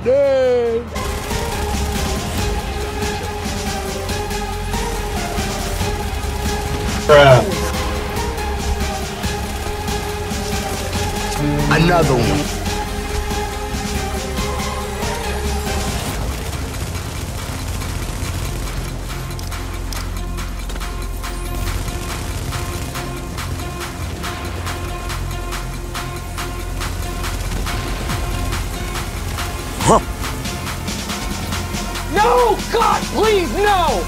game. Another one. No! God, please, no!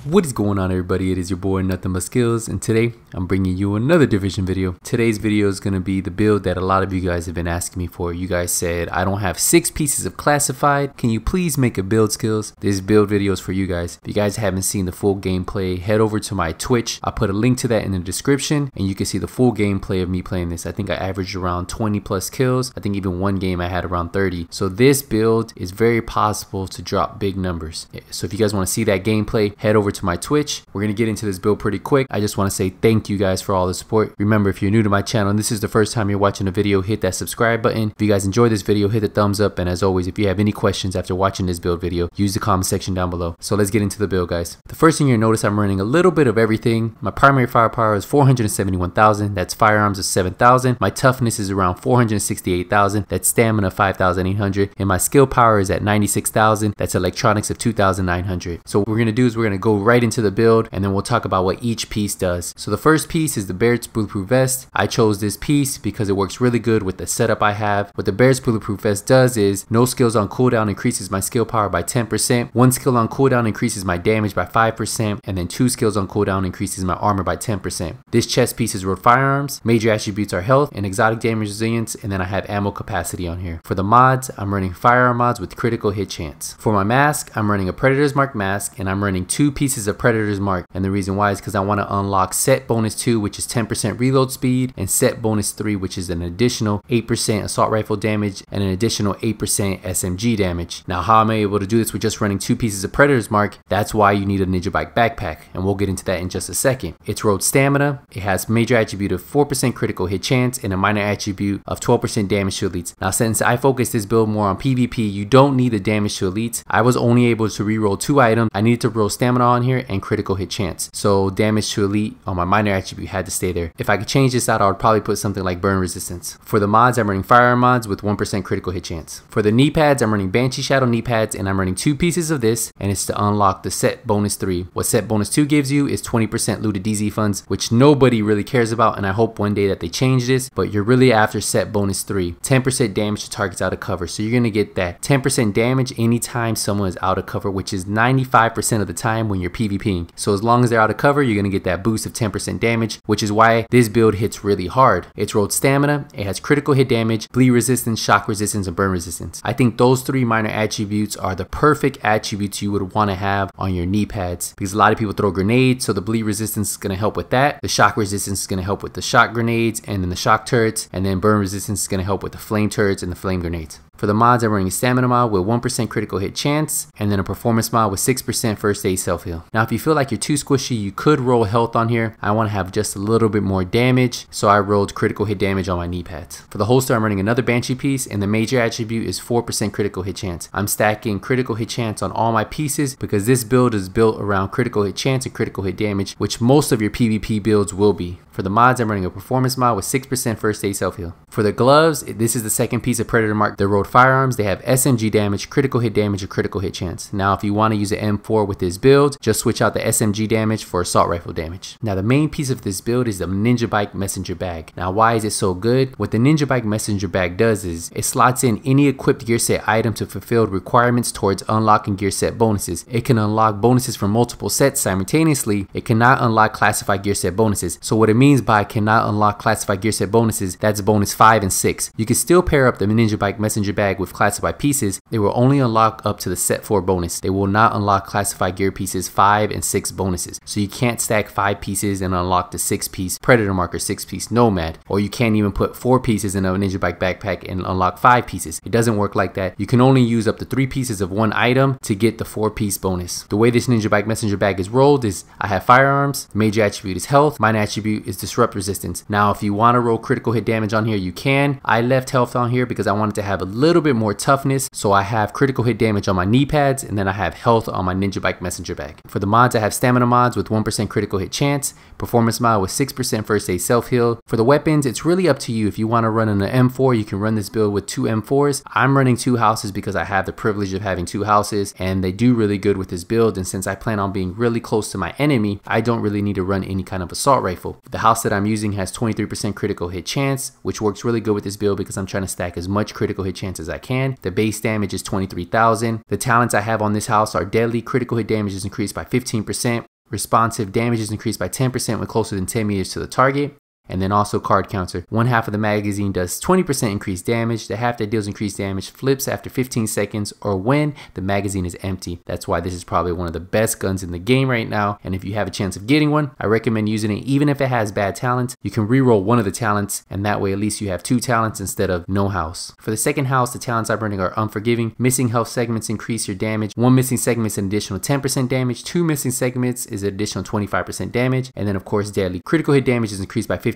What is going on, everybody? It is your boy Nothing But Skills, and today I'm bringing you another division video. Today's video is going to be the build that a lot of you guys have been asking me for. You guys said, I don't have 6 pieces of classified. Can you please make a build skills? This build video is for you guys. If you guys haven't seen the full gameplay, head over to my Twitch. I'll put a link to that in the description, and you can see the full gameplay of me playing this. I think I averaged around 20 plus kills. I think even one game I had around 30. So this build is very possible to drop big numbers. So if you guys want to see that gameplay, head over to my Twitch. We're going to get into this build pretty quick. I just want to say thank you guys for all the support. Remember, if you're new to my channel and this is the first time you're watching a video, hit that subscribe button. If you guys enjoyed this video, hit the thumbs up, and as always, if you have any questions after watching this build video, use the comment section down below. So let's get into the build, guys. The first thing you'll notice, I'm running a little bit of everything. My primary firepower is 471,000. That's firearms of 7,000. My toughness is around 468,000. That's stamina of 5,800. And my skill power is at 96,000. That's electronics of 2,900. So what we're going to do is we're going to go right into the build, and then we'll talk about what each piece does. So the first piece is the Barrett's Bulletproof Vest. I chose this piece because it works really good with the setup I have. What the Barrett's Bulletproof Vest does is no skills on cooldown increases my skill power by 10%, 1 skill on cooldown increases my damage by 5%, and then 2 skills on cooldown increases my armor by 10%. This chest piece is rolled firearms. Major attributes are health and exotic damage resilience, and then I have ammo capacity on here. For the mods, I'm running firearm mods with critical hit chance. For my mask, I'm running a Predator's Mark mask, and I'm running 2 pieces of Predator's Mark, and the reason why is because I want to unlock set bonus 2, which is 10% reload speed, and set bonus 3, which is an additional 8% assault rifle damage and an additional 8% SMG damage. Now, how am I able to do this with just running 2 pieces of Predator's Mark? That's why you need a Ninja Bike backpack, and we'll get into that in just a second. It's rolled stamina. It has major attribute of 4% critical hit chance and a minor attribute of 12% damage to elites. Now, since I focused this build more on PvP, you don't need the damage to elites. I was only able to reroll 2 items. I needed to roll stamina on here and critical hit chance. So damage to elite on my minor attribute had to stay there. If I could change this out, I would probably put something like burn resistance. For the mods, I'm running firearm mods with 1% critical hit chance. For the knee pads, I'm running Banshee Shadow knee pads, and I'm running 2 pieces of this, and it's to unlock the set bonus 3. What set bonus 2 gives you is 20% looted DZ funds, which nobody really cares about, and I hope one day that they change this, but you're really after set bonus 3. 10% damage to targets out of cover. So you're going to get that 10% damage anytime someone is out of cover, which is 95% of the time when you're PvPing. So as long as they're out of cover, you're going to get that boost of 10% damage, which is why this build hits really hard. It's rolled stamina, it has critical hit damage, bleed resistance, shock resistance, and burn resistance. I think those 3 minor attributes are the perfect attributes you would want to have on your knee pads, because a lot of people throw grenades, so the bleed resistance is going to help with that. The shock resistance is going to help with the shock grenades and then the shock turrets, and then burn resistance is going to help with the flame turrets and the flame grenades. For the mods, I'm running a stamina mod with 1% critical hit chance, and then a performance mod with 6% first aid self heal. Now, if you feel like you're too squishy, you could roll health on here. I want to have just a little bit more damage, so I rolled critical hit damage on my knee pads. For the holster, I'm running another Banshee piece, and the major attribute is 4% critical hit chance. I'm stacking critical hit chance on all my pieces because this build is built around critical hit chance and critical hit damage, which most of your PvP builds will be. For the mods, I'm running a performance mod with 6% first aid self heal. For the gloves, this is the second piece of Predator Mark. They're rolled firearms. They have SMG damage, critical hit damage, or critical hit chance. Now, if you want to use an M4 with this build, just switch out the SMG damage for assault rifle damage. Now, the main piece of this build is the Ninja Bike messenger bag. Now, why is it so good? What the Ninja Bike messenger bag does is it slots in any equipped gear set item to fulfill requirements towards unlocking gear set bonuses. It can unlock bonuses from multiple sets simultaneously. It cannot unlock classified gear set bonuses. So what it means by cannot unlock classified gear set bonuses, that's bonus 5 and 6. You can still pair up the Ninja Bike messenger bag with classified pieces, they will only unlock up to the set 4 bonus. They will not unlock classified gear pieces 5 and 6 bonuses. So you can't stack 5 pieces and unlock the 6-piece Predator Marker, 6-piece Nomad, or you can't even put 4 pieces in a Ninja Bike backpack and unlock 5 pieces. It doesn't work like that. You can only use up to 3 pieces of one item to get the 4-piece bonus. The way this Ninja Bike messenger bag is rolled is I have firearms, the major attribute is health, minor attribute is disrupt resistance. Now if you want to roll critical hit damage on here, you can. I left health on here because I wanted to have a little bit more toughness, so I have critical hit damage on my knee pads and then I have health on my Ninja Bike messenger bag. For the mods, I have stamina mods with 1% critical hit chance, performance mod with 6% first aid self heal. For the weapons, it's really up to you. If you want to run an M4, you can run this build with 2 M4s. I'm running 2 houses because I have the privilege of having 2 houses and they do really good with this build, and since I plan on being really close to my enemy, I don't really need to run any kind of assault rifle. The house that I'm using has 23% critical hit chance, which works really good with this build because I'm trying to stack as much critical hit chance as I can. The base damage is 23,000. The talents I have on this house are deadly, critical hit damage is increased by 15%, responsive damage is increased by 10% when closer than 10 meters to the target. And then also card counter. One half of the magazine does 20% increased damage. The half that deals increased damage flips after 15 seconds or when the magazine is empty. That's why this is probably one of the best guns in the game right now. And if you have a chance of getting one, I recommend using it even if it has bad talents. You can reroll one of the talents and that way at least you have 2 talents instead of no house. For the second house, the talents I'm running are Unforgiving. Missing health segments increase your damage. 1 missing segment is an additional 10% damage. 2 missing segments is an additional 25% damage. And then of course Deadly. Critical hit damage is increased by 15%.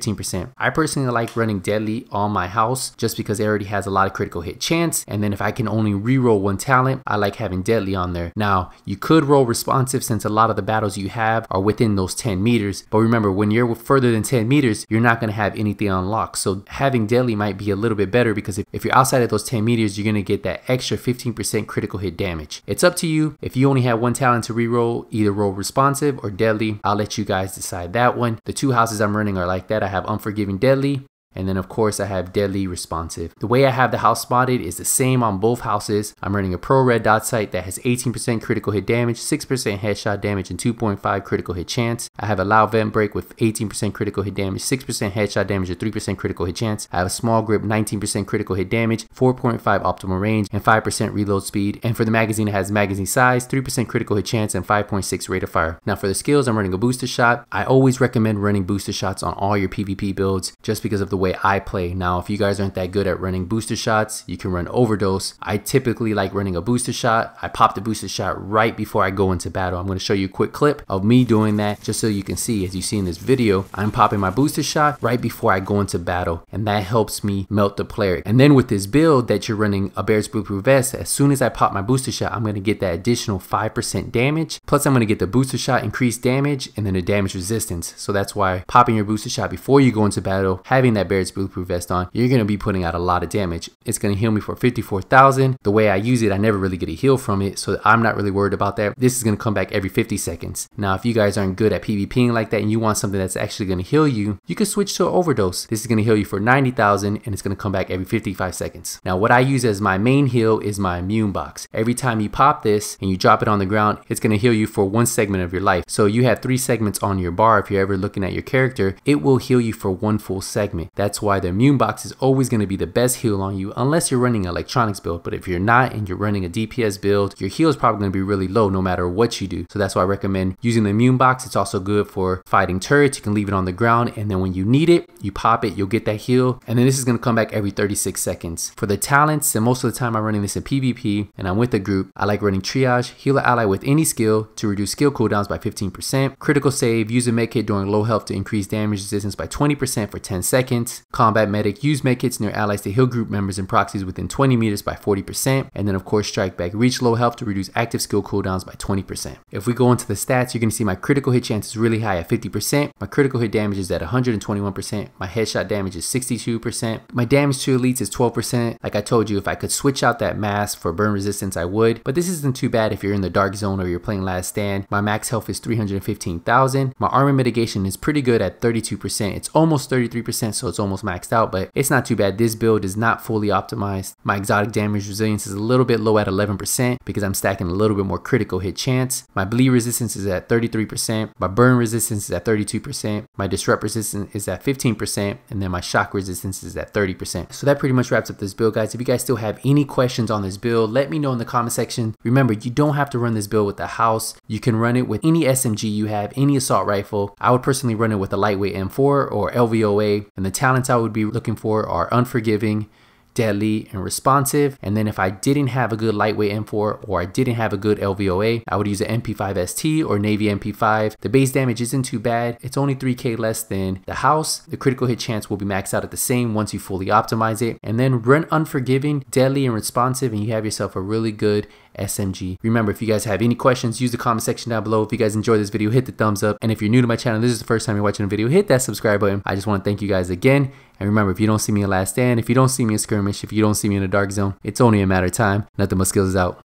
I personally like running Deadly on my house just because it already has a lot of critical hit chance, and then if I can only reroll 1 talent, I like having Deadly on there. Now you could roll Responsive since a lot of the battles you have are within those 10 meters, but remember when you're further than 10 meters you're not going to have anything unlocked, so having Deadly might be a little bit better because if you're outside of those 10 meters you're going to get that extra 15% critical hit damage. It's up to you. If you only have 1 talent to reroll, either roll Responsive or Deadly. I'll let you guys decide that one. The 2 houses I'm running are like that. I have Unforgiving Deadly, and then of course I have Deadly Responsive. The way I have the house spotted is the same on both houses. I'm running a Pro Red Dot Sight that has 18% critical hit damage, 6% headshot damage, and 2.5 critical hit chance. I have a Loud Vent Break with 18% critical hit damage, 6% headshot damage, and 3% critical hit chance. I have a Small Grip, 19% critical hit damage, 4.5 optimal range, and 5% reload speed. And for the magazine, it has magazine size, 3% critical hit chance, and 5.6 rate of fire. Now for the skills, I'm running a Booster Shot. I always recommend running Booster Shots on all your PvP builds just because of the way I play. Now if you guys aren't that good at running booster shots, you can run Overdose. I typically like running a booster shot. I pop the booster shot right before I go into battle. I'm going to show you a quick clip of me doing that just so you can see. As you see in this video, I'm popping my booster shot right before I go into battle, and that helps me melt the player. And then with this build that you're running a Bear's Bulletproof Vest, as soon as I pop my booster shot, I'm going to get that additional 5% damage, plus I'm going to get the booster shot increased damage and then the damage resistance. So that's why popping your booster shot before you go into battle, having that Bear's Bulletproof Vest on, you're going to be putting out a lot of damage. It's going to heal me for 54,000. The way I use it, I never really get a heal from it, so I'm not really worried about that. This is going to come back every 50 seconds. Now if you guys aren't good at PvPing like that and you want something that's actually going to heal you, you can switch to Overdose. This is going to heal you for 90,000 and it's going to come back every 55 seconds. Now what I use as my main heal is my immune box. Every time you pop this and you drop it on the ground, it's going to heal you for 1 segment of your life. So you have 3 segments on your bar. If you're ever looking at your character, it will heal you for 1 full segment. That's why the immune box is always going to be the best heal on you unless you're running an electronics build. But if you're not and you're running a DPS build, your heal is probably going to be really low no matter what you do. So that's why I recommend using the immune box. It's also good for fighting turrets. You can leave it on the ground and then when you need it, you pop it, you'll get that heal. And then this is going to come back every 36 seconds. For the talents, and most of the time I'm running this in PvP and I'm with a group, I like running Triage, heal an ally with any skill to reduce skill cooldowns by 15%, critical save, use a medkit during low health to increase damage resistance by 20% for 10 seconds, combat medic, use medkits near allies to heal group members and proxies within 20 meters by 40%, and then of course strike back, reach low health to reduce active skill cooldowns by 20%. If we go into the stats, you're going to see my critical hit chance is really high at 50%, my critical hit damage is at 121%, my headshot damage is 62%, my damage to elites is 12%. Like I told you, if I could switch out that mask for burn resistance I would, but this isn't too bad if you're in the dark zone or you're playing last stand. My max health is 315,000. My armor mitigation is pretty good at 32%. It's almost 33%, so it's it's almost maxed out, but it's not too bad. This build is not fully optimized. My exotic damage resilience is a little bit low at 11% because I'm stacking a little bit more critical hit chance. My bleed resistance is at 33%. My burn resistance is at 32%. My disrupt resistance is at 15%. And then my shock resistance is at 30%. So that pretty much wraps up this build, guys. If you guys still have any questions on this build, let me know in the comment section. Remember, you don't have to run this build with the house. You can run it with any SMG you have, any assault rifle. I would personally run it with a lightweight M4 or LVOA. And the talents I would be looking for are Unforgiving, Deadly, and Responsive. And then if I didn't have a good lightweight M4 or I didn't have a good LVOA, I would use an MP5 ST or Navy MP5. The base damage isn't too bad. It's only 3k less than the house. The critical hit chance will be maxed out at the same once you fully optimize it. And then run Unforgiving, Deadly, and Responsive, and you have yourself a really good SMG. Remember, if you guys have any questions, use the comment section down below. If you guys enjoyed this video, hit the thumbs up. And if you're new to my channel, this is the first time you're watching a video, hit that subscribe button. I just want to thank you guys again. And remember, if you don't see me in Last Stand, if you don't see me in Skirmish, if you don't see me in the Dark Zone, it's only a matter of time. Nothing but skills is out.